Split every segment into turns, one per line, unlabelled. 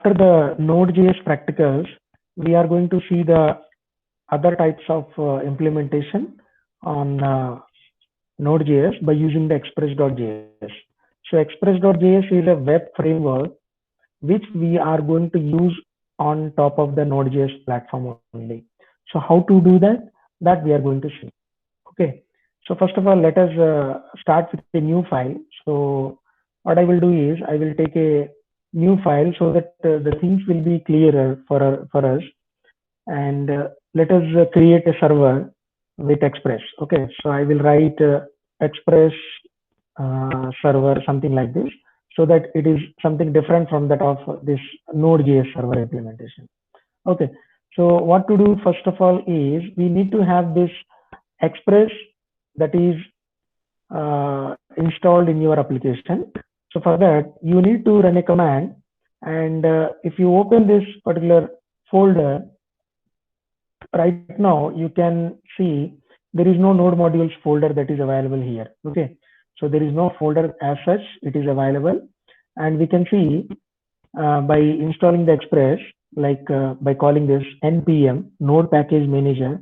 after the Node.js practicals, we are going to see the other types of implementation on Node.js by using the Express.js. So Express.js is a web framework which we are going to use on top of the Node.js platform only. So how to do that? That we are going to see. Okay. So first of all, let us start with a new file. So what I will do is I will take a new file so that the things will be clearer for us. And let us create a server with Express. Okay. So I will write Express server, something like this, so that it is something different from that of this Node.js server implementation. Okay. So what to do first of all is we need to have this Express that is installed in your application. So for that, you need to run a command. And if you open this particular folder, right now you can see there is no node modules folder that is available here. Okay. So there is no folder as such, it is available. And we can see by installing the Express, like by calling this npm node package manager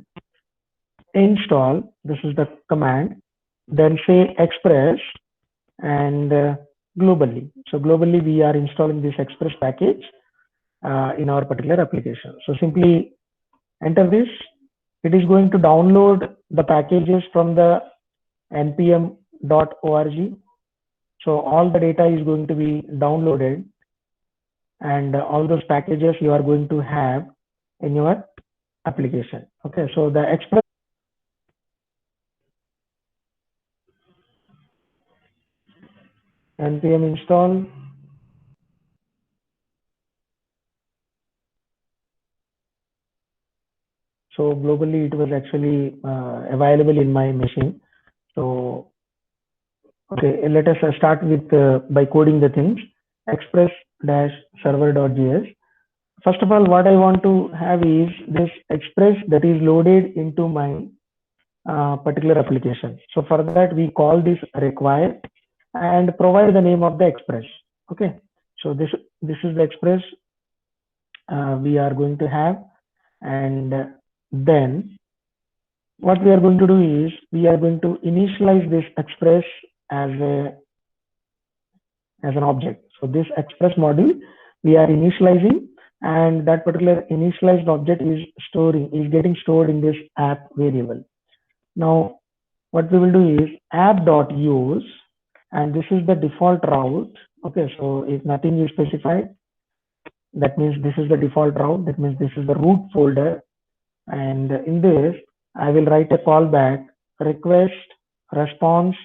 install, this is the command, then say Express and globally. So globally we are installing this Express package in our particular application. So simply enter this. It is going to download the packages from the npm.org. So all the data is going to be downloaded, and all those packages you are going to have in your application. Okay, so the Express npm install. So globally it was actually available in my machine. So okay, let us start with by coding the things. Express-server.js. First of all, what I want to have is this Express that is loaded into my particular application. So for that, we call this require and provide the name of the Express. Okay. So this is the Express we are going to have, and then what we are going to do is we are going to initialize this Express as an object. So this Express module we are initializing, and that particular initialized object is getting stored in this app variable. Now what we will do is app.use, and this is the default route. Okay, so if nothing is specified, that means this is the default route. That means this is the root folder, and in this I will write a callback request response,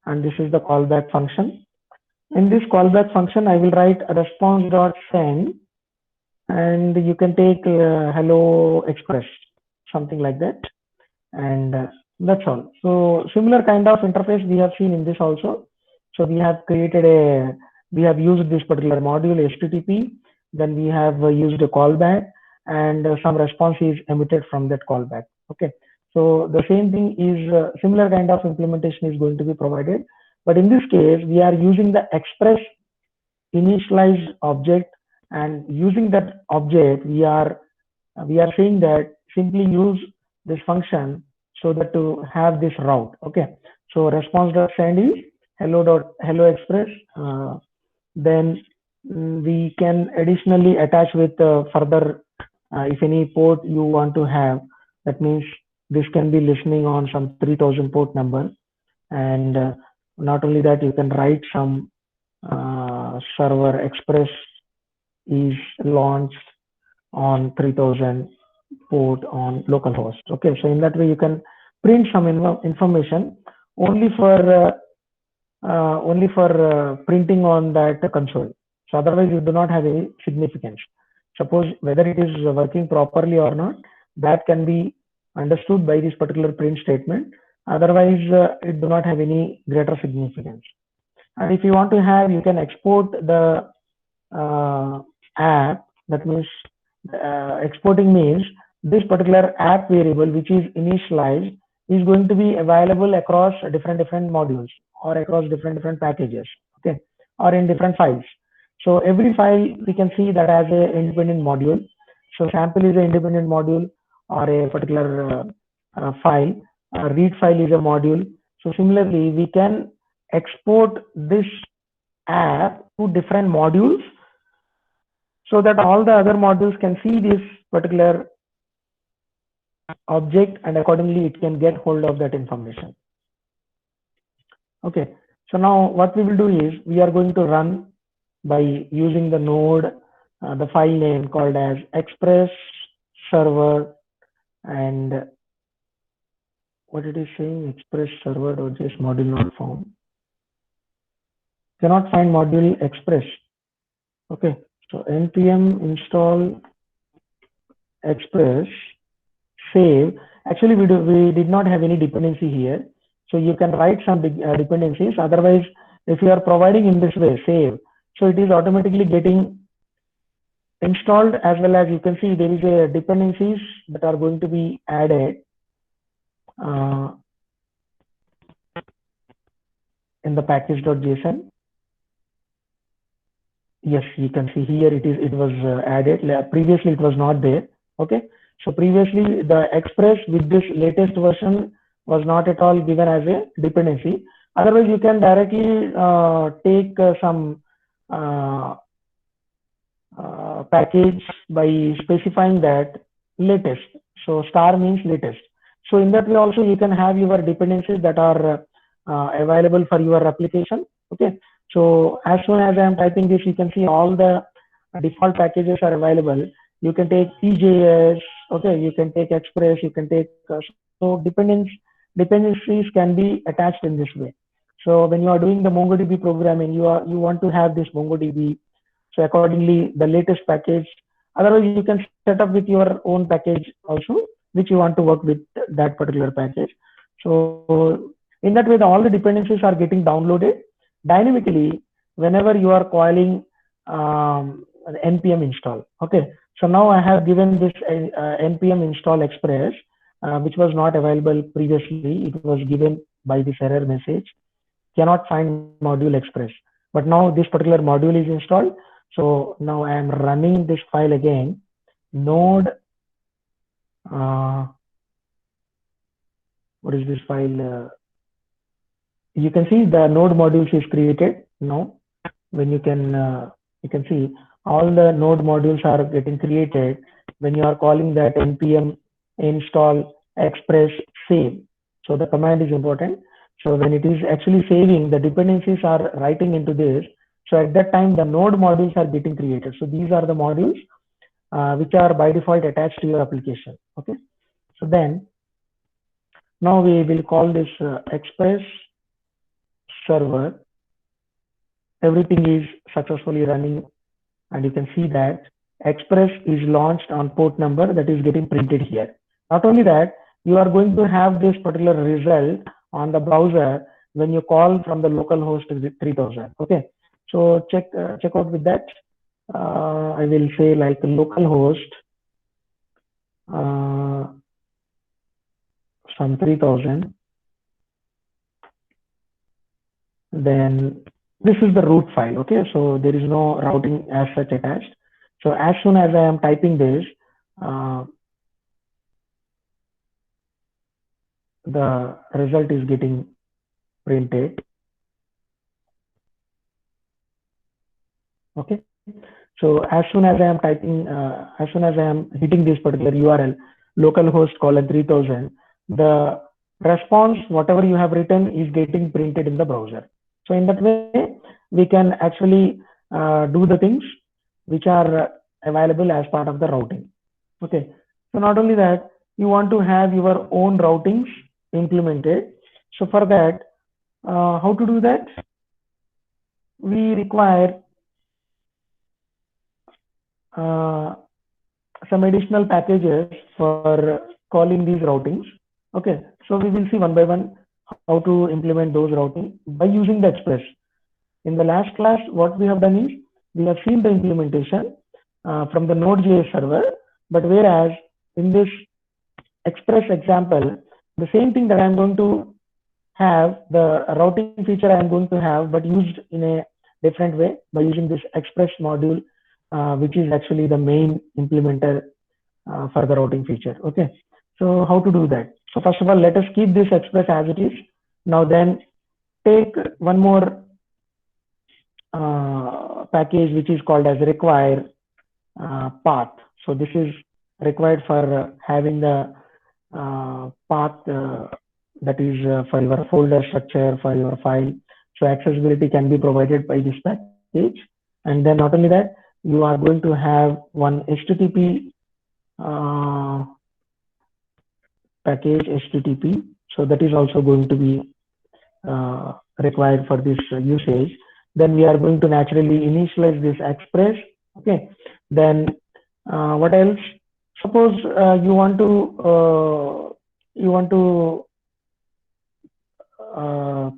and this is the callback function. In this callback function, I will write a response.send, and you can take hello Express, something like that, and that's all. So similar kind of interface we have seen in this also. So we have used this particular module HTTP, then we have used a callback, and some response is emitted from that callback. Okay, so the same thing is similar kind of implementation is going to be provided, but in this case we are using the Express initialized object, and using that object we are saying that simply use this function so that to have this route. Okay, so response.send is hello Express. Then we can additionally attach with further if any port you want to have. That means this can be listening on some 3000 port number, and not only that, you can write some server Express is launched on 3000 port on localhost. Okay, so in that way you can print some information only for printing on that console. So otherwise you do not have any significance. Suppose whether it is working properly or not, that can be understood by this particular print statement. Otherwise it do not have any greater significance. And if you want to have, you can export the app. That means exporting means this particular app variable which is initialized is going to be available across different modules or across different packages, okay, or in different files. So every file we can see that as a independent module. So sample is an independent module or a particular file. Read file is a module. So similarly, we can export this app to different modules so that all the other modules can see this particular object and accordingly it can get hold of that information. Okay, so now what we will do is we are going to run by using the node, the file name called as express server, and what it is saying, express server or just module not found. Cannot find module express. Okay, so npm install express save. Actually, we did not have any dependency here. So you can write some dependencies. Otherwise, if you are providing in this way, save, so it is automatically getting installed, as well as you can see there is a dependencies that are going to be added in the package.json. Yes, you can see here it was added. Previously it was not there. Okay, so previously the express with this latest version was not at all given as a dependency. Otherwise, you can directly take some package by specifying that latest. So star means latest. So in that way also you can have your dependencies that are available for your application. Okay. So as soon as I am typing this, you can see all the default packages are available. You can take EJS. Okay. You can take Express. You can take so dependencies can be attached in this way. So when you are doing the MongoDB programming, you want to have this MongoDB, so accordingly, the latest package. Otherwise, you can set up with your own package also, which you want to work with that particular package. So in that way, all the dependencies are getting downloaded dynamically whenever you are calling npm install. Okay. So now I have given this npm install express, which was not available previously. It was given by this error message, cannot find module express. But now this particular module is installed. So now I am running this file again. Node, what is this file? You can see the node modules is created now. When you can see all the node modules are getting created when you are calling that npm install express save. So the command is important. So when it is actually saving, the dependencies are writing into this. So at that time, the node modules are getting created. So these are the modules which are by default attached to your application. Okay. So then now we will call this express server. Everything is successfully running, and you can see that express is launched on port number that is getting printed here. Not only that, you are going to have this particular result on the browser when you call from the localhost 3000. Okay, so check out with that. I will say like localhost some 3000. Then this is the root file. Okay, so there is no routing as such attached. So as soon as I am typing this, the result is getting printed. Okay, so as soon as I am typing, as soon as I am hitting this particular URL, localhost colon 3000, the response, whatever you have written, is getting printed in the browser. So in that way, we can actually do the things which are available as part of the routing. Okay, so not only that, you want to have your own routings implemented. So for that, how to do that? We require some additional packages for calling these routings. Okay, so we will see one by one how to implement those routing by using the express. In the last class, what we have done is we have seen the implementation from the Node.js server, but whereas in this express example, the same thing that I'm going to have, the routing feature I'm going to have, but used in a different way by using this express module, which is actually the main implementer for the routing feature. Okay, so how to do that? So first of all, let us keep this express as it is. Now then, take one more package which is called as require path. So this is required for having the path that is for your folder structure for your file. So accessibility can be provided by this package. And then not only that, you are going to have one HTTP package HTTP. So that is also going to be required for this usage. Then we are going to naturally initialize this express. Okay. Then what else? Suppose you want to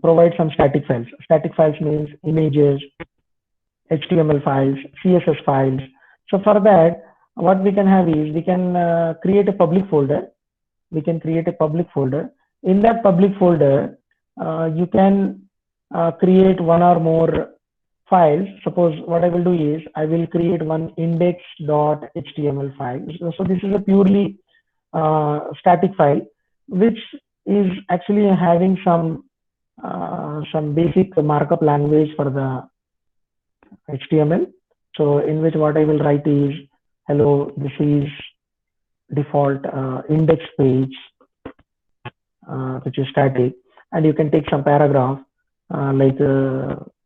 provide some static files. Static files means images, HTML files, CSS files. So for that, what we can have is we can create a public folder. We can create a public folder. In that public folder, you can create one or more files. Suppose what I will do is I will create one index.html file. So this is a purely static file, which is actually having some basic markup language for the HTML. So in which what I will write is, hello, this is default index page, which is static, and you can take some paragraph like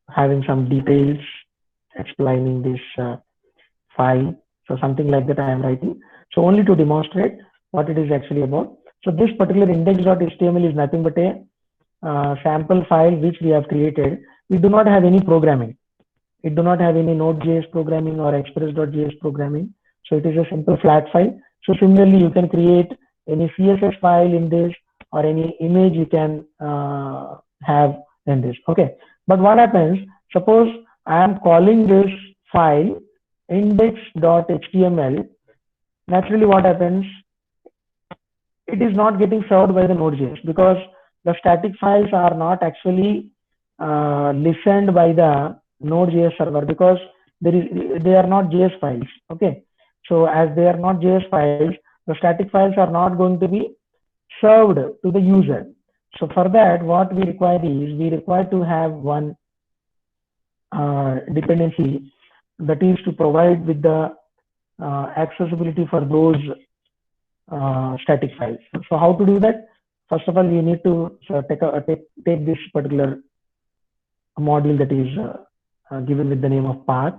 having some details explaining this file. So something like that I am writing. So only to demonstrate what it is actually about. So this particular index.html is nothing but a sample file which we have created. We do not have any programming. It do not have any Node.js programming or Express.js programming. So it is a simple flat file. So similarly, you can create any CSS file in this or any image you can have in this. Okay. But what happens? Suppose I am calling this file index.html. Naturally, what happens? It is not getting served by the Node.js because the static files are not actually listened by the Node.js server because they are not JS files. Okay. So as they are not JS files, the static files are not going to be served to the user. So for that, what we require is we require to have one dependency that is to provide with the accessibility for those static files. So how to do that? First of all, we need to take this particular module that is given with the name of path.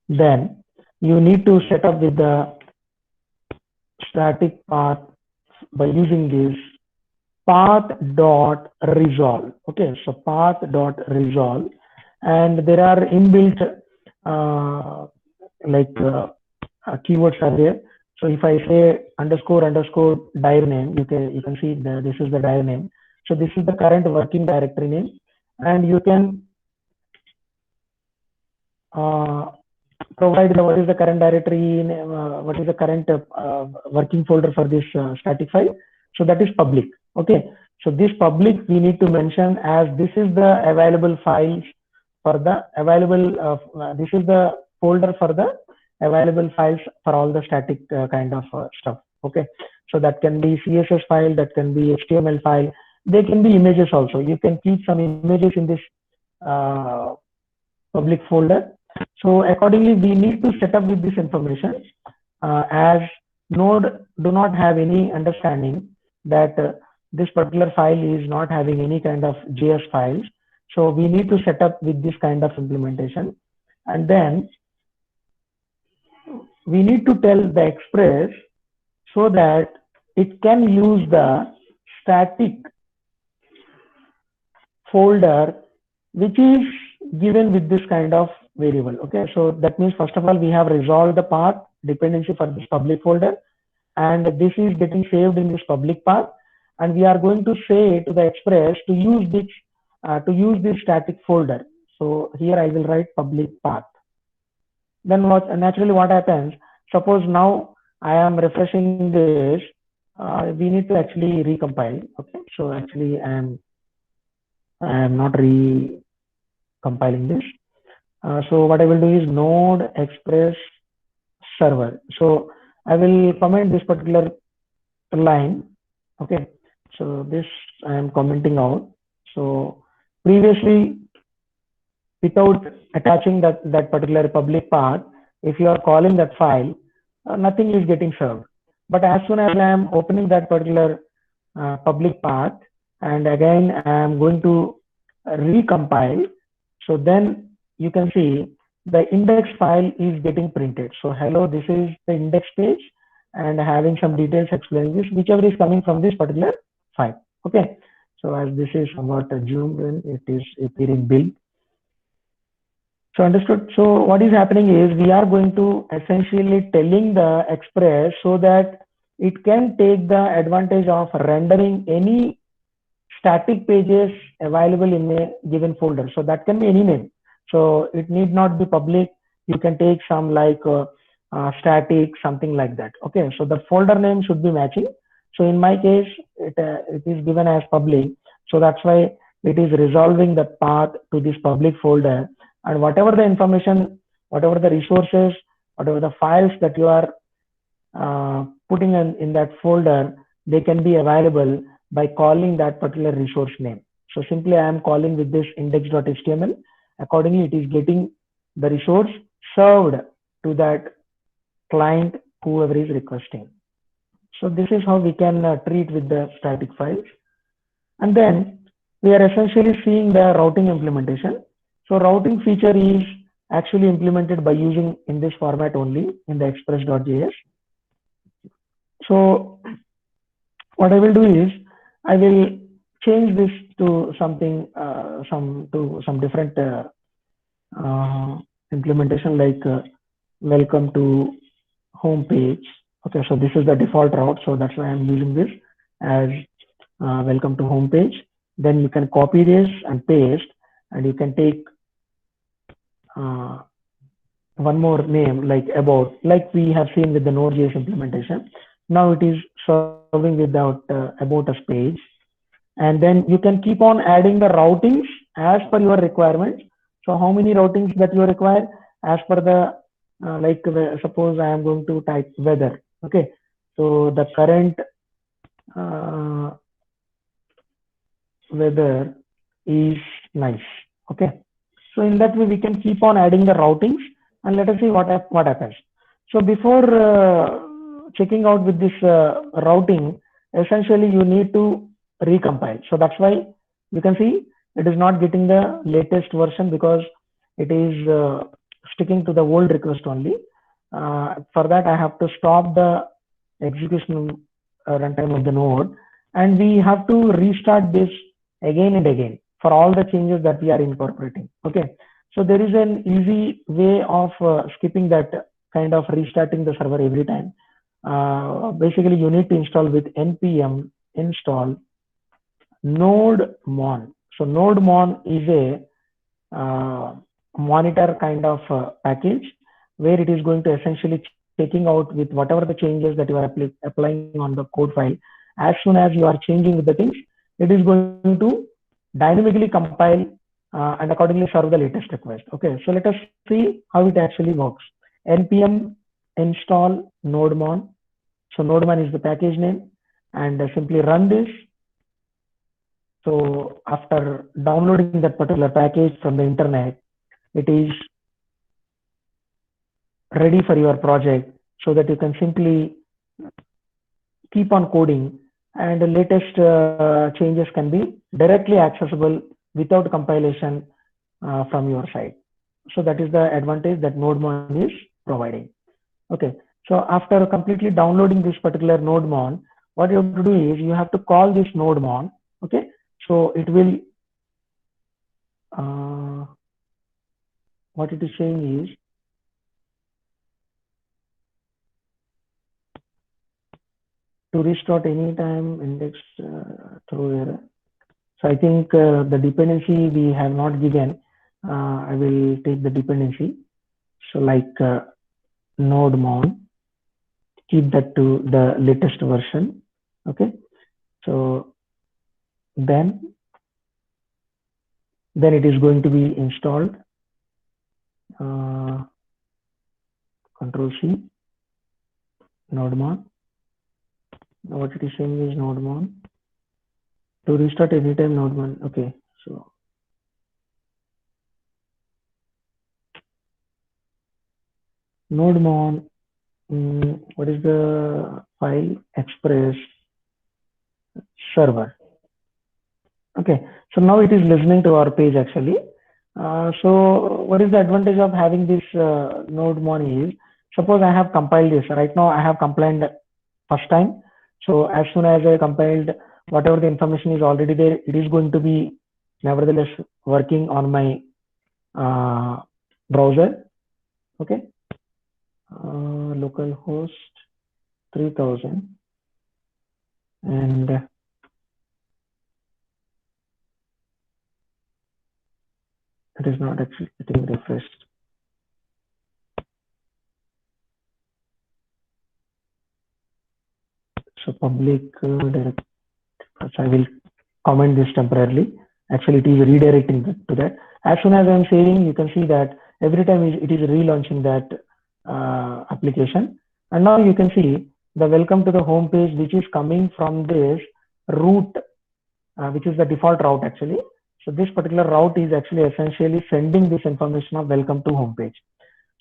Then you need to set up with the static path by using this path.resolve. Okay, so path.resolve, and there are inbuilt keywords are there. So if I say __ dir name, you can see that this is the dir name. So this is the current working directory name, and you can provide what is the current directory, what is the current working folder for this static file. So that is public. Okay. So this public we need to mention as this is the available files for the available. This is the folder for the available files for all the static kind of stuff. Okay. So that can be CSS file, that can be HTML file. They can be images also. You can keep some images in this public folder. So accordingly, we need to set up with this information as Node do not have any understanding that this particular file is not having any kind of JS files. So we need to set up with this kind of implementation. And then we need to tell the Express so that it can use the static folder which is given with this kind of variable. Okay, so that means first of all we have resolved the path dependency for this public folder, and this is getting saved in this public path, and we are going to say to the Express to use this static folder. So here I will write public path. Then naturally what happens? Suppose now I am refreshing this. We need to actually recompile. Okay, so actually I am not recompiling this. So what I will do is Node Express server. So I will comment this particular line. Okay. So this I am commenting out. So previously, without attaching that particular public path, if you are calling that file, nothing is getting served. But as soon as I am opening that particular public path, and again I am going to recompile, so then you can see the index file is getting printed. So hello, this is the index page, and having some details explaining this, whichever is coming from this particular file. Okay. So as this is somewhat zoomed in, it is appearing big. So understood. So what is happening is we are going to essentially telling the Express so that it can take the advantage of rendering any static pages available in a given folder. So that can be any name. So it need not be public. You can take some like static, something like that. Okay. So the folder name should be matching. So in my case, it is given as public. So that's why it is resolving the path to this public folder, and whatever the information, whatever the resources, whatever the files that you are putting in that folder, they can be available by calling that particular resource name. So simply I am calling with this index.html. Accordingly, it is getting the resource served to that client, whoever is requesting. So this is how we can treat with the static files. And then we are essentially seeing the routing implementation. So routing feature is actually implemented by using in this format only in the express.js. So what I will do is I will change this to something, some different implementation, like welcome to home page. Okay, so this is the default route, so that's why I'm using this as welcome to home page. Then you can copy this and paste, and you can take one more name like about, like we have seen with the Node.js implementation. Now it is serving without about us page, and then you can keep on adding the routings as per your requirements. So how many routings that you require as per the suppose I am going to type weather. Okay, so the current weather is nice. Okay, so in that way we can keep on adding the routings, and let us see what happens. So before checking out with this routing, essentially you need to recompile. So that's why you can see it is not getting the latest version, because it is sticking to the old request only. For that I have to stop the execution runtime of the node, and we have to restart this again and again for all the changes that we are incorporating. Okay, so there is an easy way of skipping that kind of restarting the server every time. Basically, you need to install with npm install nodemon. So nodemon is a monitor kind of package where it is going to essentially checking out with whatever the changes that you are applying on the code file. As soon as you are changing with the things, it is going to dynamically compile and accordingly serve the latest request. Okay, so let us see how it actually works. npm install nodemon. So nodemon is the package name, and simply run this. So after downloading that particular package from the internet, it is ready for your project, so that you can simply keep on coding, and the latest changes can be directly accessible without compilation from your side. So that is the advantage that nodemon is providing. Okay, so after completely downloading this particular nodemon, what you have to do is you have to call this nodemon. Okay, so it will what it is saying is to restart anytime index through error. So I think the dependency we have not given. I will take the dependency. So like nodemon, keep that to the latest version. Okay, so then it is going to be installed. Control C, nodemon. Now what it is saying is nodemon. To restart anytime nodemon. Okay, so nodemon. What is the file? Express server. Okay, so now it is listening to our page actually. So what is the advantage of having this nodemon is, suppose I have compiled this. Right now I have compiled first time. So as soon as I compiled, whatever the information is already there, it is going to be nevertheless working on my browser. Okay, localhost 3000, and it is not actually getting refreshed. So public direct. So I will comment this temporarily. Actually, it is redirecting to that. As soon as I'm saving, you can see that every time it is relaunching that application. And now you can see the welcome to the home page, which is coming from this route, which is the default route actually. So this particular route is actually essentially sending this information of welcome to home page.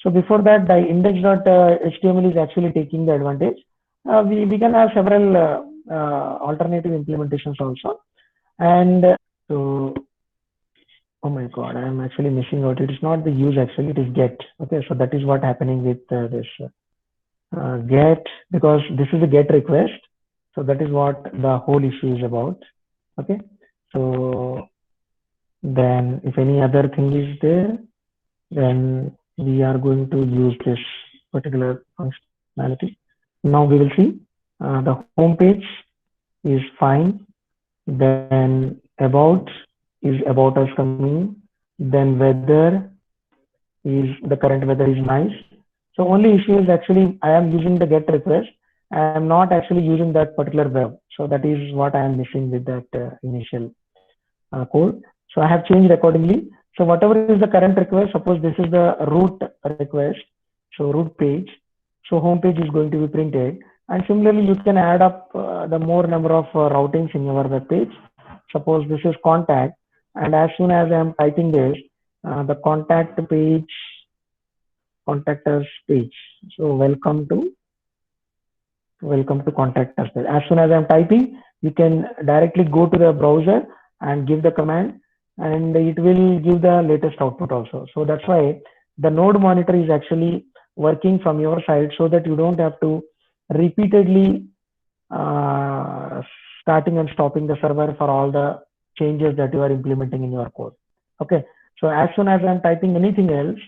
So before that, the index.html is actually taking the advantage. We can have several alternative implementations also. And so, oh my God, I am actually missing out. It is not the use actually, it is get. Okay, so that is what happening with this get, because this is a get request. So that is what the whole issue is about. Okay, so then if any other thing is there, then we are going to use this particular functionality. Now we will see the home page is fine. Then about is about us coming. Then weather is the current weather is nice. So only issue is actually I am using the get request. I am not actually using that particular web. So that is what I am missing with that initial code. So I have changed accordingly. So whatever is the current request, suppose this is the root request, so root page. So home page is going to be printed. And similarly, you can add up the more number of routings in your web page. Suppose this is contact, and as soon as I am typing this, the contact page, contact us page. So welcome to contact us page. As soon as I am typing, you can directly go to the browser and give the command, and it will give the latest output also. So that's why the node monitor is actually working from your side, so that you don't have to repeatedly uh, starting and stopping the server for all the changes that you are implementing in your code. Okay, so as soon as I'm typing anything else,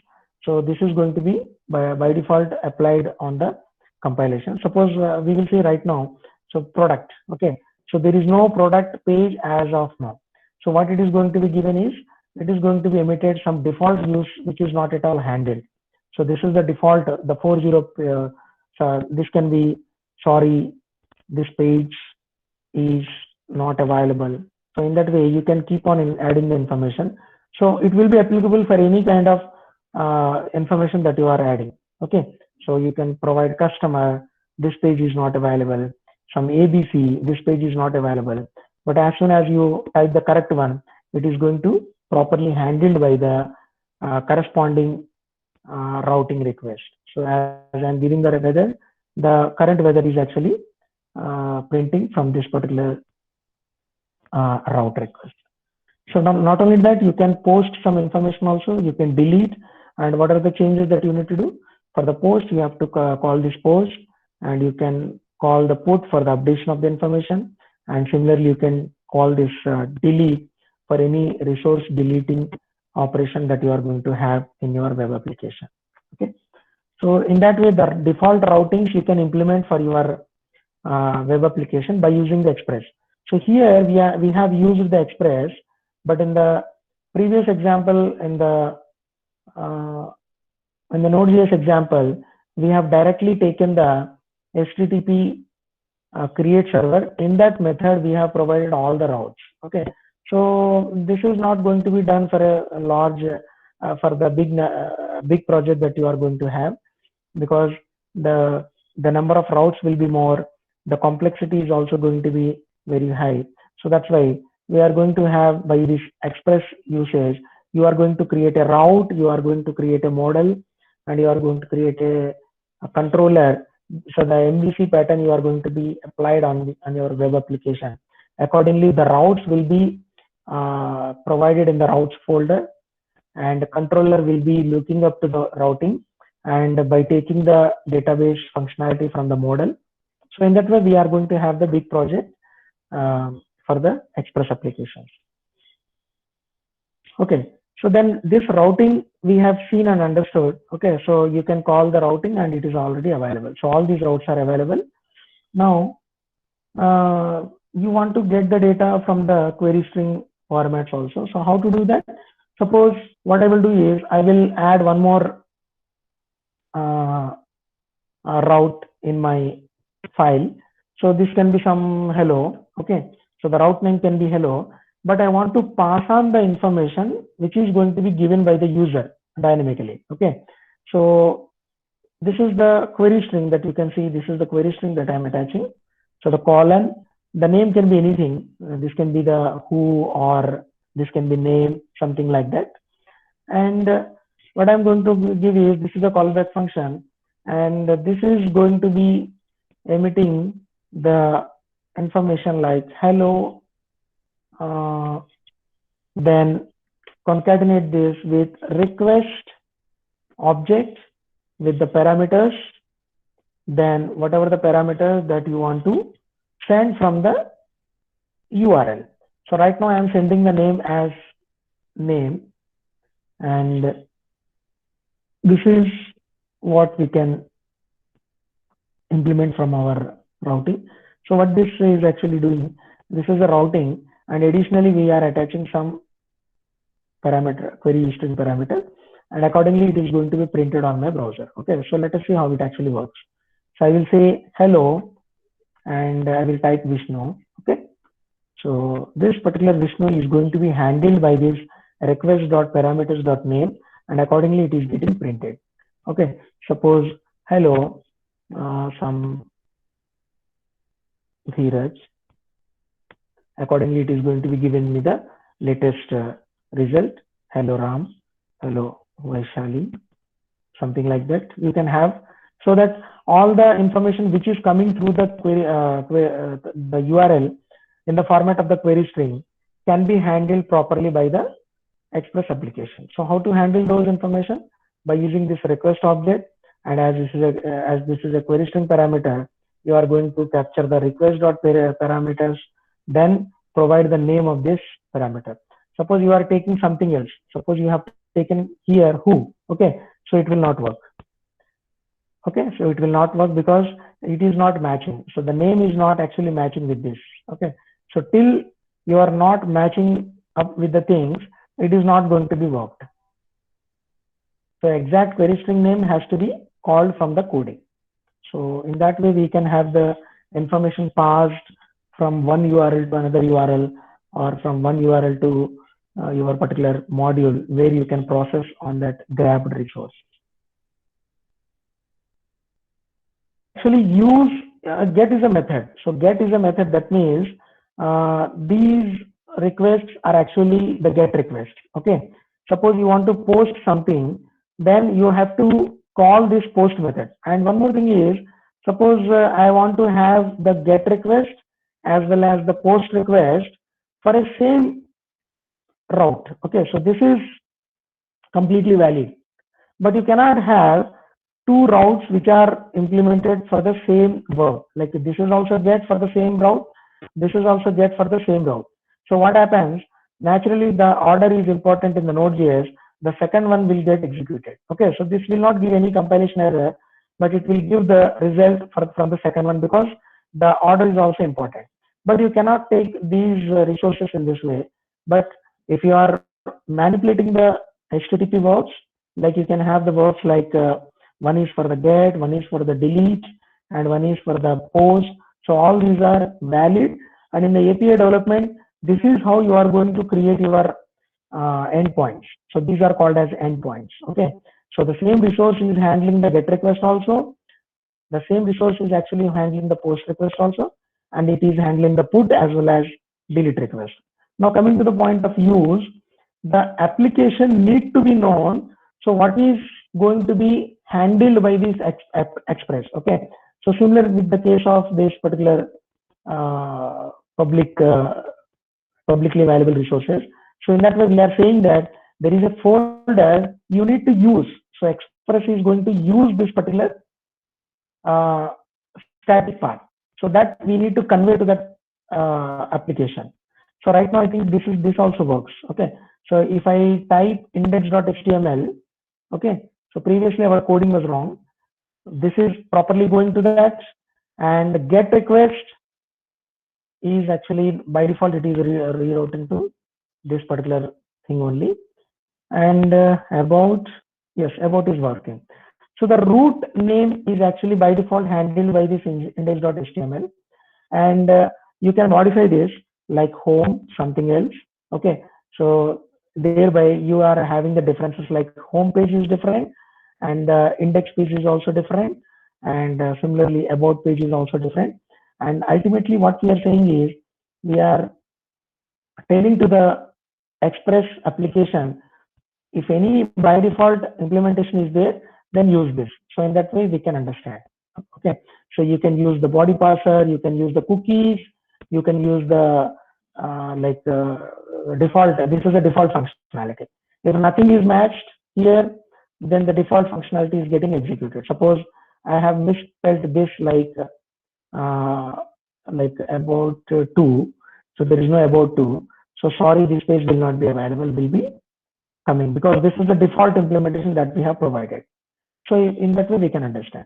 so this is going to be by default applied on the compilation. Suppose we will see right now, so product. Okay, so there is no product page as of now. So what it is going to be given is, it is going to be emitted some default views which is not at all handled. So this is the default, the 40, so this can be, sorry, this page is not available. So in that way, you can keep on adding the information. So it will be applicable for any kind of information that you are adding. Okay, so you can provide customer, this page is not available. Some ABC, this page is not available. But as soon as you type the correct one, it is going to properly handled by the corresponding routing request. So as I'm giving the weather, the current weather is actually printing from this particular route request. So not only that, you can post some information also, you can delete, and what are the changes that you need to do. For the post, you have to call this post, and you can call the put for the updation of the information. And similarly, you can call this delete for any resource deleting operation that you are going to have in your web application. Okay. So in that way, the default routings you can implement for your web application by using the Express. So here we have used the Express, but in the previous example, in the Node.js example, we have directly taken the HTTP create server. In that method, we have provided all the routes. Okay, so this is not going to be done for a large for the big project that you are going to have, because the number of routes will be more, the complexity is also going to be very high. So that's why we are going to have, by this express usage, you are going to create a route, you are going to create a model, and you are going to create a controller. So the MVC pattern you are going to be applied on your web application. Accordingly, the routes will be provided in the routes folder, and the controller will be looking up to the routing, and by taking the database functionality from the model. So in that way, we are going to have the big project for the express applications. Okay, so then this routing we have seen and understood. Okay, so you can call the routing and it is already available. So all these routes are available. Now, you want to get the data from the query string formats also. So how to do that? Suppose what I will do is I will add one more route in my file. So this can be some hello. Okay, so the route name can be hello, but I want to pass on the information which is going to be given by the user dynamically. Okay, so this is the query string that you can see. This is the query string that I'm attaching. So the colon, the name can be anything. This can be the who, or this can be name, something like that. And what I'm going to give is, this is a callback function, and this is going to be emitting the information like hello, then concatenate this with request object with the parameters, then whatever the parameters that you want to send from the URL. So right now I am sending the name as name, and this is what we can implement from our routing. So what this is actually doing, this is a routing, and additionally we are attaching some parameter, query string parameter, and accordingly it is going to be printed on my browser. Okay, so let us see how it actually works. So I will say hello, and I will type Vishnu. Okay, so this particular Vishnu is going to be handled by this request.parameters.name, and accordingly it is getting printed. Okay, suppose hello, some Dheeraj. Accordingly, it is going to be giving me the latest result. Hello Ram, hello Vaishali, something like that. You can have, so that all the information which is coming through the query, the URL in the format of the query string can be handled properly by the express application. So how to handle those information? By using this request object, and as this is a query string parameter, you are going to capture the request.parameters, then provide the name of this parameter. Suppose you are taking something else. Suppose you have taken here who. Okay, so it will not work. Okay, so it will not work because it is not matching. So the name is not actually matching with this. Okay, so till you are not matching up with the things, it is not going to be worked. So exact query string name has to be called from the coding. So in that way, we can have the information passed from one URL to another URL, or from one URL to your particular module where you can process on that grabbed resource. Actually use get is a method. So get is a method, that means these requests are actually the get request. Okay, suppose you want to post something, then you have to call this post method. And one more thing is, suppose I want to have the get request as well as the post request for a same route. Okay, so this is completely valid, but you cannot have two routes which are implemented for the same verb. Like this is also get for the same route, this is also get for the same route. So what happens, naturally the order is important in the Node.js, the second one will get executed. Okay, so this will not give any compilation error, but it will give the result from the second one, because the order is also important. But you cannot take these resources in this way. But if you are manipulating the HTTP verbs, like you can have the verbs like one is for the get, one is for the delete, and one is for the post. So all these are valid. And in the API development, this is how you are going to create your endpoints. So these are called as endpoints. Okay. So the same resource is handling the get request also. The same resource is actually handling the post request also, and it is handling the put as well as delete request. Now coming to the point of use, the application need to be known. So what is going to be handled by this express? Okay. So similar with the case of this particular uh, public publicly available resources. So in that way, we are saying that there is a folder you need to use. So Express is going to use this particular uh, static part. So that we need to convey to that application. So right now, I think this also works. Okay. So if I type index.html, okay. So previously our coding was wrong. This is properly going to that, and get request is actually by default it is rerouting to this particular thing only. And about, yes, about is working. So the root name is actually by default handled by this index.html, and you can modify this like home something else. Okay. So thereby you are having the differences like home page is different, and index page is also different, and similarly about page is also different. And ultimately what we are saying is we are telling to the express application, if any by default implementation is there, then use this. So in that way we can understand. Okay. So you can use the body parser, you can use the cookies, you can use the default. This is a default functionality. If nothing is matched here, then the default functionality is getting executed. Suppose I have misspelled this uh, like about two, so there is no about two. So sorry, this page will not be available. Will be coming because this is the default implementation that we have provided. So in that way we can understand.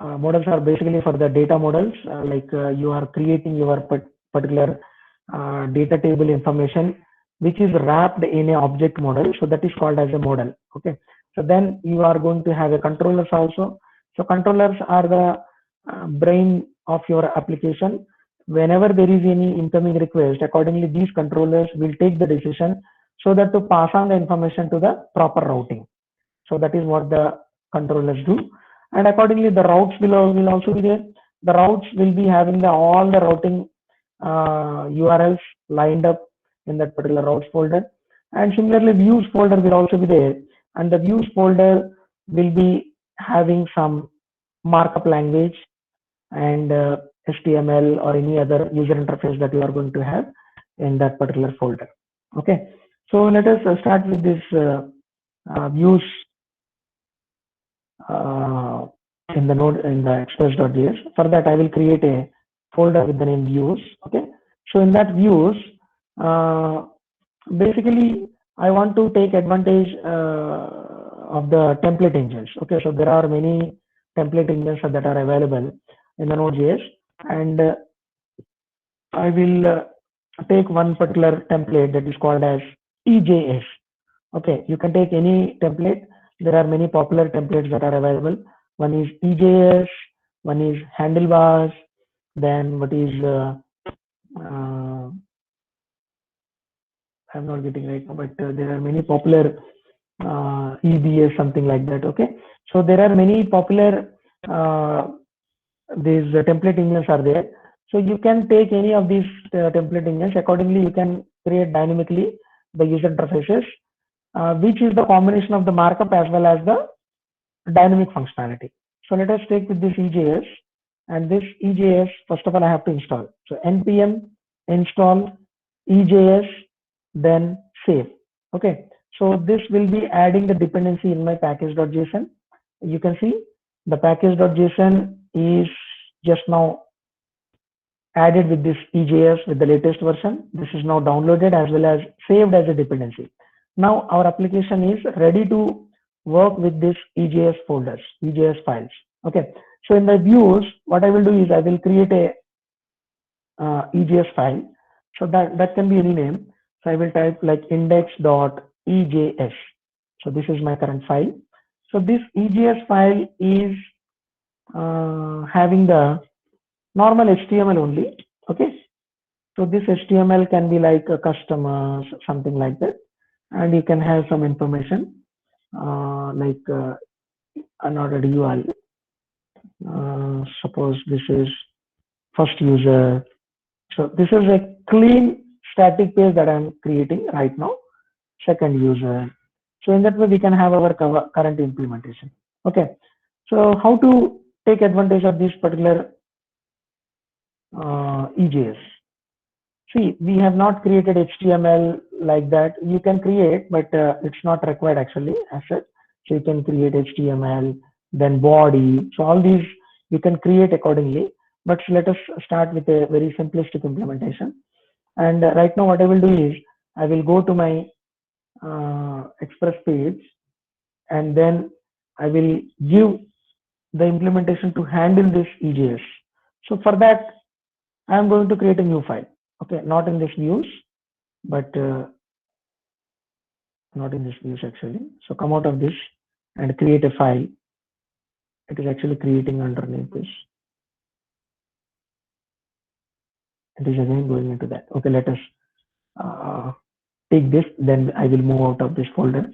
Models are basically for the data models, you are creating your particular data table information which is wrapped in a object model, so that is called as a model. Okay. So then you are going to have a controllers also. So controllers are the brain of your application. Whenever there is any incoming request, accordingly these controllers will take the decision so that to pass on the information to the proper routing. So that is what the controllers do, and accordingly the routes will also be there. The routes will be having all the routing URLs lined up in that particular routes folder, and similarly views folder will also be there, and the views folder will be having some markup language and HTML or any other user interface that you are going to have in that particular folder. Okay, so let us start with this views uh, in the node in the express.js. For that, I will create a folder with the name views. Okay, so in that views, uh, basically, I want to take advantage of the template engines. Okay, so there are many template engines that are available in the Node.js, and I will take one particular template that is called as EJS. Okay, you can take any template. There are many popular templates that are available. One is EJS, one is handlebars, then what is I'm not getting right now, but there are many popular EBS, something like that. Okay, so there are many popular these template engines are there. So you can take any of these template engines. Accordingly, you can create dynamically the user interfaces, which is the combination of the markup as well as the dynamic functionality. So let us take with this EJS, and this EJS, first of all, I have to install. So npm install EJS, then save. Okay. So this will be adding the dependency in my package.json. You can see the package.json is just now added with this EJS with the latest version. This is now downloaded as well as saved as a dependency. Now our application is ready to work with this EJS folders, EJS files. Okay. So in the views, what I will do is I will create a EJS file. So that can be any name. So I will type like index.ejs. So this is my current file. So this EJS file is having the normal HTML only. Okay. So this HTML can be like a customer, something like that, and you can have some information like an ordered URL. Suppose this is first user. So this is a clean static page that I'm creating right now. Second user. So in that way, we can have our current implementation. Okay. So how to take advantage of this particular EJS? See, we have not created HTML like that. You can create, but it's not required actually as such. So you can create HTML, then body. So all these you can create accordingly. But let us start with a very simplistic implementation. And right now what I will do is I will go to my Express page, and then I will give the implementation to handle this EJS. So for that, I am going to create a new file. Okay, not in this views, but not in this views actually. So come out of this and create a file. It is actually creating underneath this. It is again going into that. Okay, let us take this, then I will move out of this folder.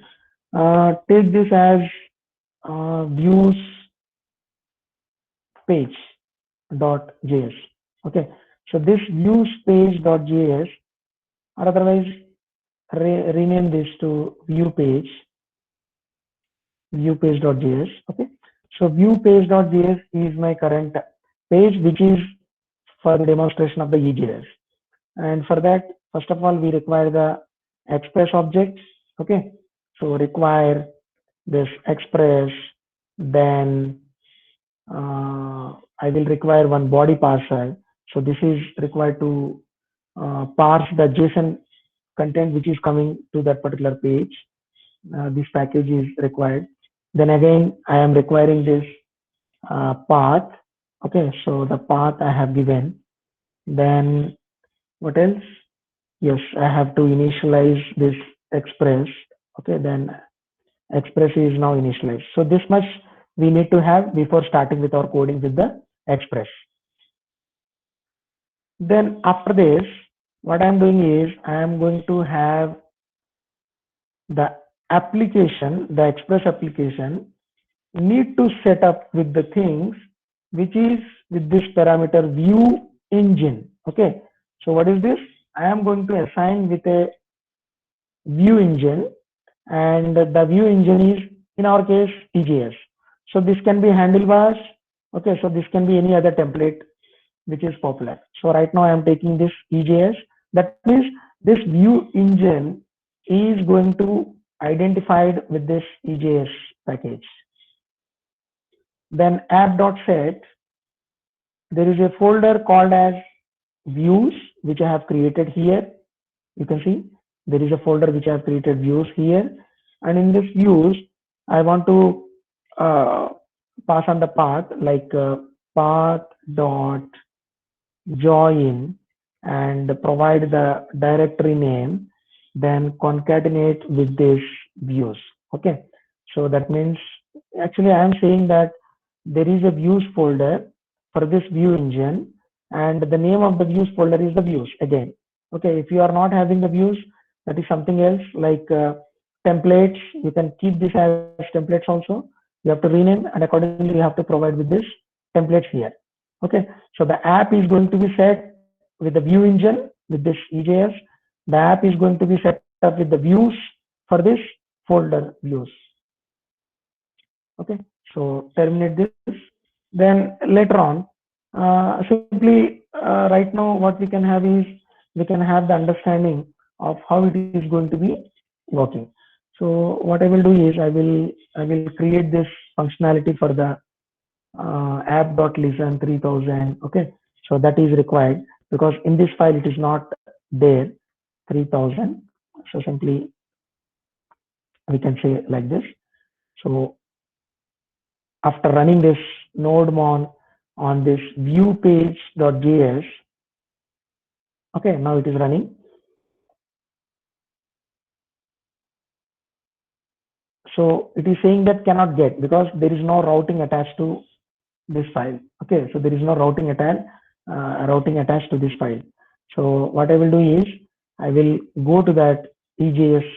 Take this as views page.js. Okay, so this views page.js, or otherwise rename this to view page.js. Okay, so view page.js is my current page, which is for the demonstration of the EJS. And for that, first of all, we require the express objects. Okay, so require this express, then I will require one body parser. So this is required to parse the JSON content which is coming to that particular page. This package is required. Then again, I am requiring this path. Okay, so the path I have given. Then what else? Yes, I have to initialize this express. Okay, then express is now initialized. So this much we need to have before starting with our coding with the express. Then after this, what I'm doing is I am going to have the application, the express application need to set up with the things which is with this parameter view engine. Okay, so what is this? I am going to assign with a view engine, and the view engine is in our case EJS. So this can be handlebars. Okay, so this can be any other template which is popular. So right now I am taking this EJS. That means this view engine is going to identified with this EJS package. Then app.set, there is a folder called as views, which I have created here. You can see there is a folder which I have created views here. And in this views, I want to pass on the path like path dot join and provide the directory name, then concatenate with this views. Okay, so that means actually I am saying that there is a views folder for this view engine, and the name of the views folder is the views again. Okay, if you are not having the views, that is something else like templates. You can keep this as templates also. You have to rename, and accordingly you have to provide with this templates here. Okay, so the app is going to be set with the view engine with this EJS. The app is going to be set up with the views for this folder views. Okay, so terminate this. Then later on, simply right now what we can have is we can have the understanding of how it is going to be working. So what I will do is I will create this functionality for the app.listen 3000. Okay, so that is required because in this file it is not there 3000. So simply we can say like this. So after running this nodemon on this view page.js, okay, now it is running. So it is saying that cannot get because there is no routing attached to this file. Okay, so there is no routing attached to this file. So what I will do is I will go to that EJS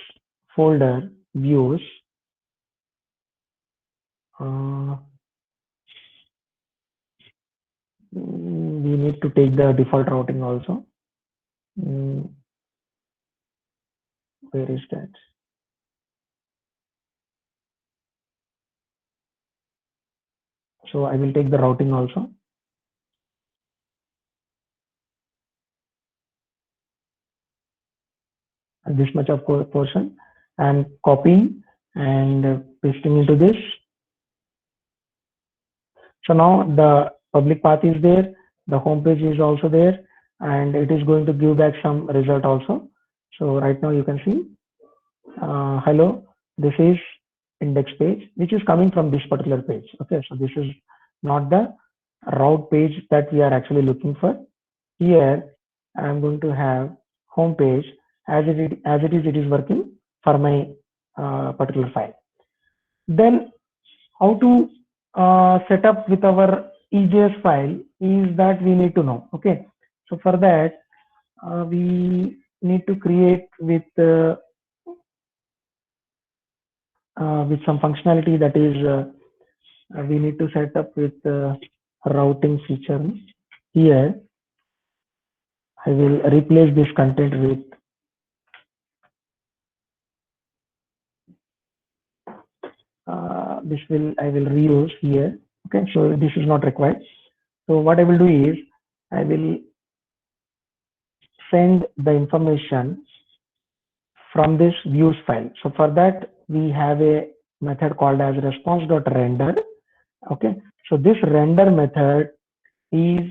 folder views. We need to take the default routing also. Where is that? So I will take the routing also. This much of portion I'm copying and pasting into this. So now the public path is there, the home page is also there, and it is going to give back some result also. So right now you can see, hello, this is index page, which is coming from this particular page. Okay, so this is not the route page that we are actually looking for. Here I am going to have home page as it is working for my particular file. Then how to set up with our EJS file is that we need to know. Okay, so for that we need to create with some functionality, that is we need to set up with routing feature. Here I will replace this content with I will reuse here. Okay, so this is not required. So what I will do is I will send the information from this views file. So for that we have a method called as response.render. Okay, so this render method is,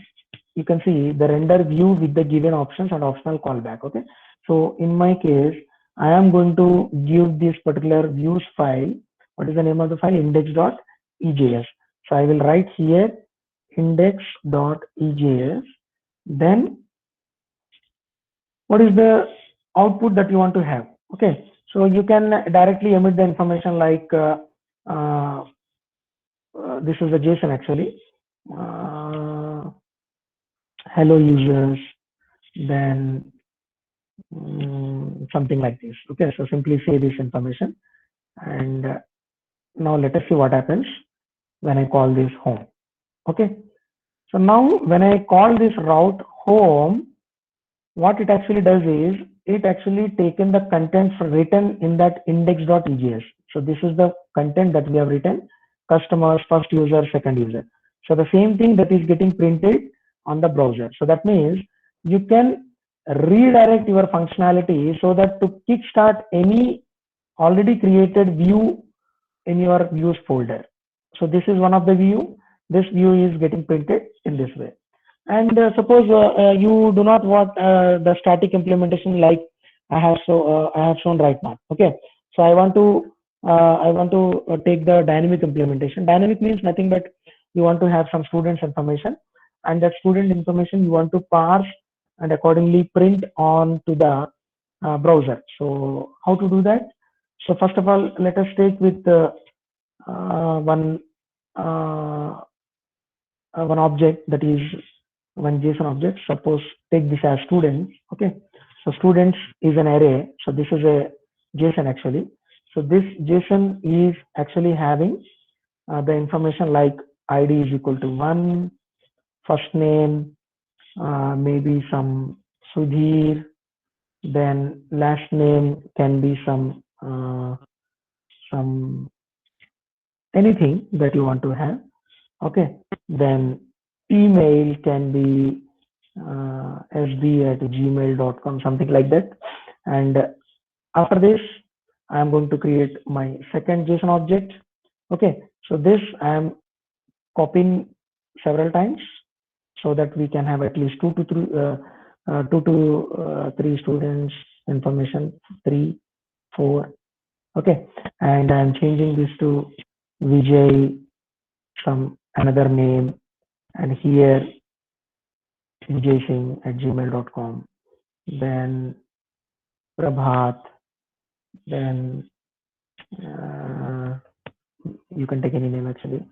you can see the render view with the given options and optional callback. Okay, so in my case I am going to give this particular views file, what is the name of the file, index.ejs. so I will write here index.ejs. Then what is the output that you want to have? Okay, so you can directly emit the information like uh, this is the JSON actually. Hello users, then something like this. Okay, so simply say this information, and now let us see what happens when I call this home. Okay, so now when I call this route home, what it actually does is it actually taken the contents written in that index.ejs. So this is the content that we have written: customers, first user, second user. So the same thing that is getting printed on the browser. So that means you can redirect your functionality so that to kickstart any already created view in your views folder. So this is one of the view. This view is getting printed in this way. And suppose you do not want the static implementation like I have shown right now. Okay, so I want to take the dynamic implementation. Dynamic means nothing but you want to have some students information, and that student information you want to parse and accordingly print on to the browser. So how to do that? So first of all, let us take with uh, one object, that is one JSON object. Suppose take this as students. Okay, so students is an array. So this is a JSON actually. So this JSON is actually having the information like ID is equal to 1, first name, maybe some Sudhir, then last name can be some anything that you want to have. Okay, then email can be sb@gmail.com, something like that. And after this I am going to create my second JSON object. Okay, so this I am copying several times so that we can have at least two to three students information, 3, 4. Okay, and I'm changing this to Vijay, some another name, and here vijaySingh@gmail.com, then Prabhat, then uh, you can take any name actually,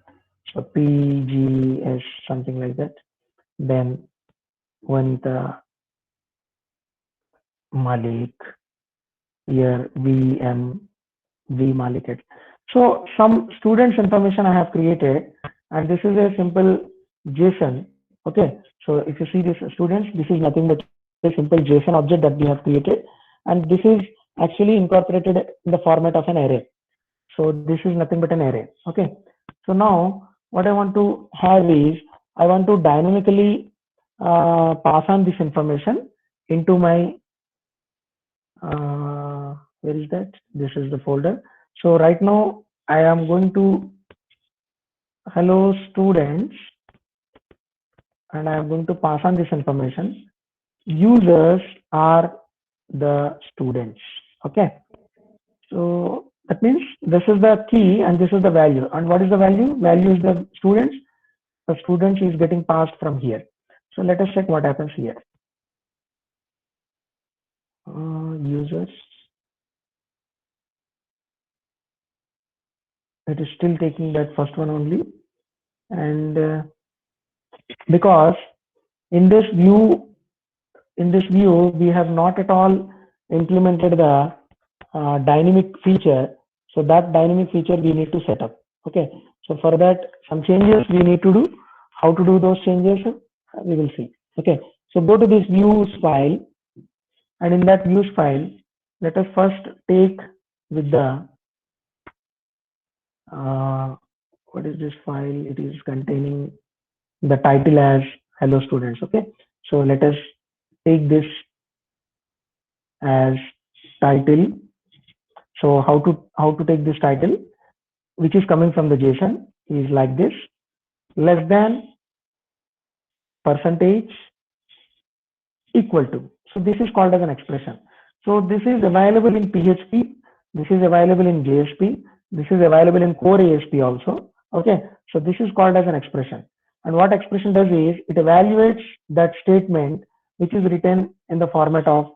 so PGS, something like that, then Vanita, Malik, here VM, V Malik. So some students information I have created, and this is a simple JSON. Okay, so if you see this students, this is nothing but a simple JSON object that we have created, and this is actually incorporated in the format of an array. So this is nothing but an array. Okay, so now what I want to have is I want to dynamically pass on this information into my where is that? This is the folder. So right now I am going to hello students, and I am going to pass on this information. Users are the students. Okay. So that means this is the key and this is the value. And what is the value? Value is the students. The students is getting passed from here. So let us check what happens here. Users. It is still taking that first one only. And because in this view, we have not at all implemented the dynamic feature. So that dynamic feature we need to set up. Okay. So for that, some changes we need to do. How to do those changes? We will see. Okay. So go to this views file, and in that views file, let us first take with the what is this file? It is containing the title as hello students. Okay. So let us take this as title. So how to take this title, which is coming from the JSON, is like this: less than percentage equal to. So this is called as an expression. So this is available in PHP. This is available in JSP. This is available in core ASP also. Okay. So this is called as an expression. And what expression does is it evaluates that statement which is written in the format of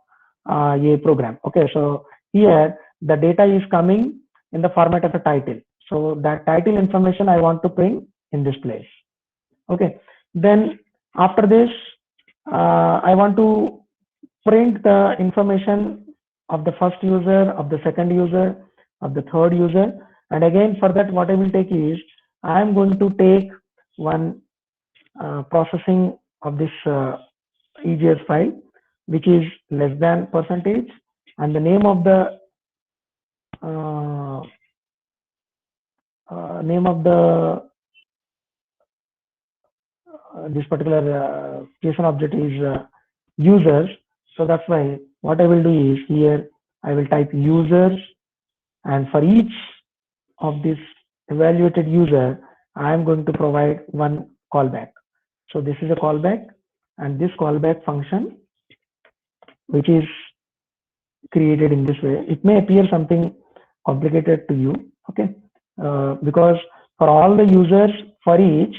a program. Okay. So here the data is coming in the format of a title. So that title information I want to print in this place. Okay. Then after this, I want to print the information of the first user, of the second user, of the third user. And again, for that, what I will take is I am going to take one processing of this EGS file, which is less than percentage, and the name of the uh, name of the this particular JSON object is users. So that's why what I will do is here I will type users, and for each of this evaluated user I am going to provide one callback. So this is a callback, and this callback function which is created in this way. It may appear something complicated to you, okay, because for all the users, for each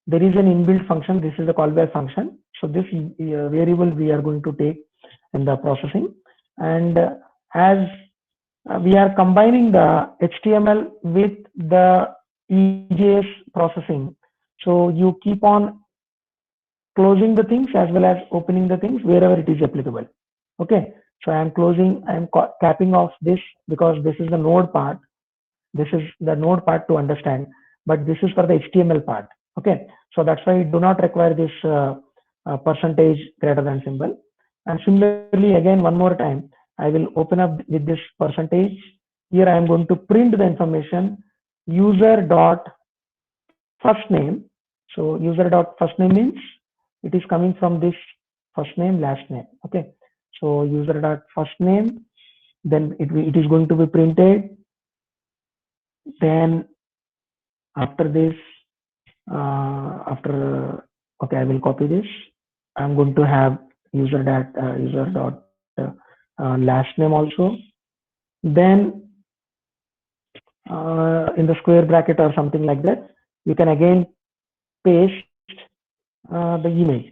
there is an inbuilt function. This is the callback function. So this variable we are going to take in the processing, and as we are combining the HTML with the EJS processing, so you keep on closing the things as well as opening the things wherever it is applicable. Okay, so I am closing, I am capping off this because this is the node part. This is the node part to understand, but this is for the HTML part. Okay, so that's why I do not require this percentage greater than symbol. And similarly, again, one more time, I will open up with this percentage. Here I am going to print the information user dot first name. So user dot first name means it is coming from this first name, last name. Okay, so user dot first name, then it is going to be printed. Then after this, okay, I will copy this. I'm going to have user dot last name also. Then in the square bracket or something like that, you can again paste the email.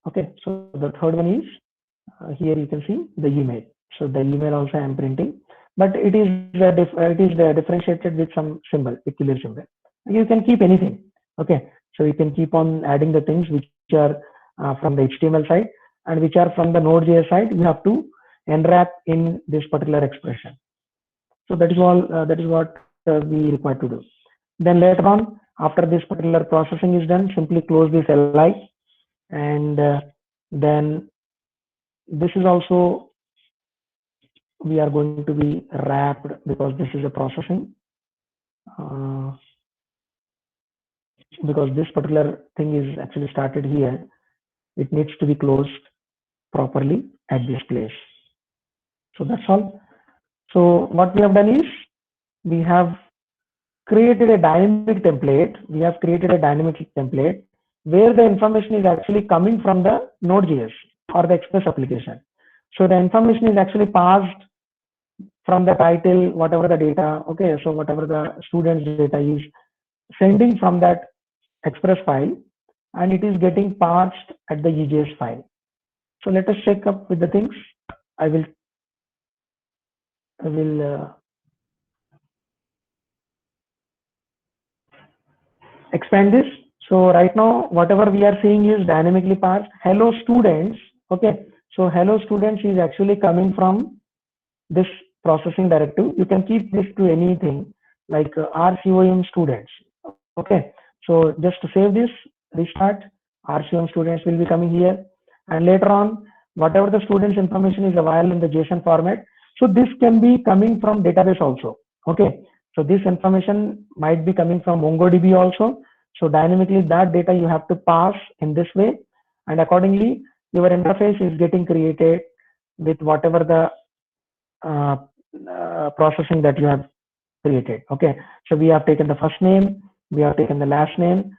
Okay, so the third one is here you can see the email. So the email also I am printing, but it is differentiated with some symbol, peculiar symbol. You can keep anything. Okay, so you can keep on adding the things which are from the HTML side and which are from the Node.js side. You have to enwrap in this particular expression. So that is all. That is what we require to do. Then later on, after this particular processing is done, simply close this li, and then this is also we are going to be wrapped because this is a processing. Because this particular thing is actually started here, it needs to be closed properly at this place. So that's all. So what we have done is we have created a dynamic template. We have created a dynamic template where the information is actually coming from the Node.js or the Express application. So the information is actually passed from the title, whatever the data, okay, so whatever the student's data is sending from that Express file, and it is getting parsed at the EJS file. So let us check up with the things. I will expand this. So right now, whatever we are seeing is dynamically parsed. Hello students. Okay. So hello students is actually coming from this processing directive. You can keep this to anything like RCOM students. Okay. So just to save this, restart. RCOM students will be coming here. And later on, whatever the students information is available in the JSON format. So this can be coming from database also. Okay. So this information might be coming from MongoDB also. So dynamically that data you have to pass in this way, and accordingly your interface is getting created with whatever the processing that you have created. Okay, so we have taken the first name, we have taken the last name,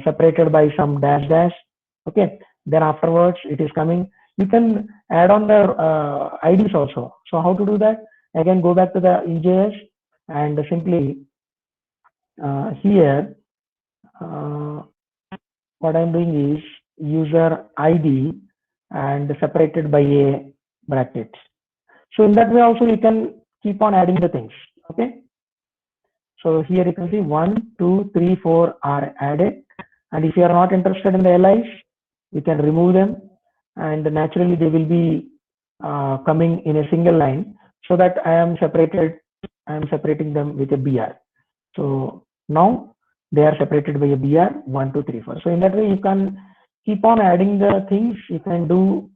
separated by some dash dash. Okay, then afterwards it is coming. You can add on the IDs also. So how to do that? Again, go back to the EJS and simply here what I'm doing is user ID and separated by a bracket. So in that way also you can keep on adding the things. Okay. So here you can see 1, 2, 3, 4 are added. And if you are not interested in the LIs, you can remove them, and naturally they will be coming in a single line, so that I am separating them with a BR. So now they are separated by a BR 1, 2, 3, 4. So in that way you can keep on adding the things. You can do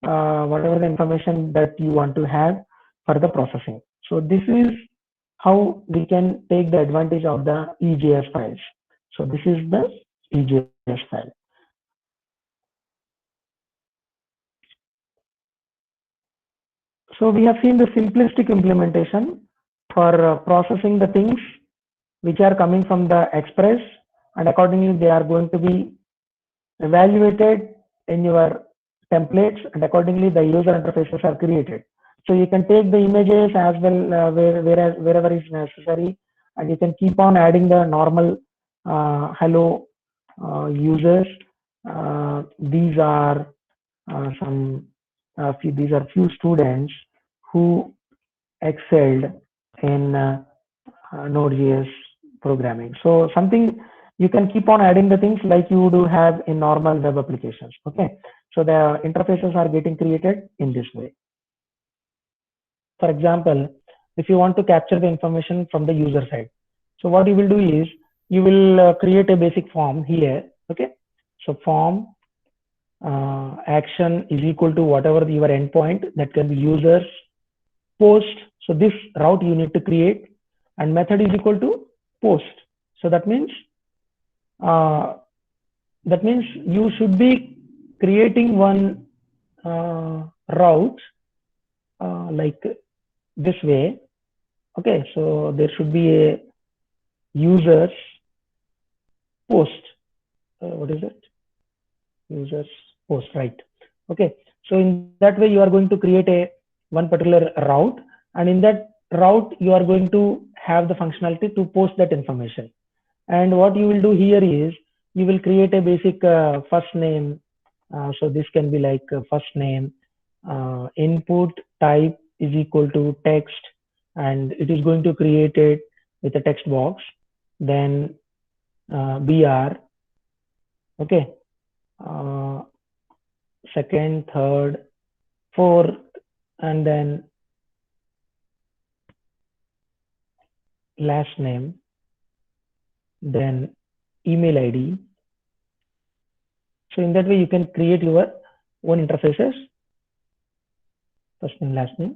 whatever the information that you want to have for the processing. So this is how we can take the advantage of the EJS files. So this is the EJS file. So we have seen the simplistic implementation for processing the things which are coming from the Express, and accordingly they are going to be evaluated in your templates, and accordingly the user interfaces are created. So you can take the images as well wherever is necessary, and you can keep on adding the normal hello users. These are few students who excelled in Node.js programming. So something you can keep on adding the things like you do have in normal web applications. Okay, so the interfaces are getting created in this way. For example, if you want to capture the information from the user side, so what you will do is you will create a basic form here. Okay, so form action is equal to whatever your endpoint, that can be users post. So this route you need to create, and method is equal to post. So that means you should be creating one route like this way. Okay, so there should be a users post. What is it? Users post, right? Okay, so in that way you are going to create a one particular route, and in that route you are going to have the functionality to post that information. And what you will do here is you will create a basic first name. So this can be like first name, input type is equal to text, and it is going to create it with a text box. Then BR, okay, second, third, for, and then last name, then email ID. So in that way, you can create your own interfaces, first name, last name.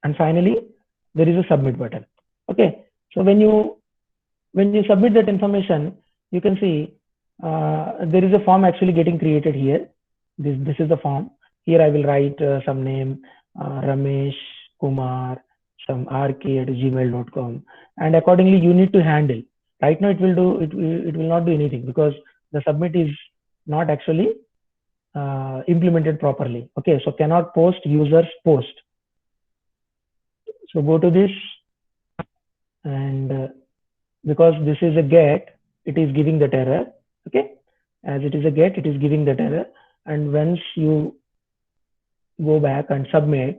And finally, there is a submit button. Okay. So when you submit that information, you can see there is a form actually getting created here. This is the form. Here I will write some name, Ramesh Kumar, some rk@gmail.com, and accordingly you need to handle. Right now it will not do anything because the submit is not actually implemented properly. Okay, so cannot post users post. So go to this, and because this is a get, it is giving that error. Okay, as it is a get, it is giving that error. And once you go back and submit,